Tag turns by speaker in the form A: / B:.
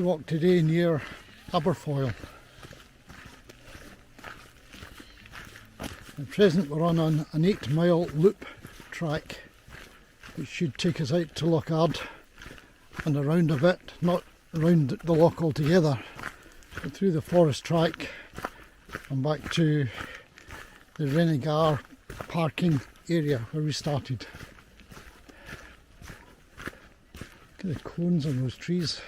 A: walk today near Aberfoyle. At present we're on an 8-mile loop track which should take us out to Lochard and around a bit, not around the loch altogether, but through the forest track and back to the Renegar parking area where we started. Look at the cones on those trees.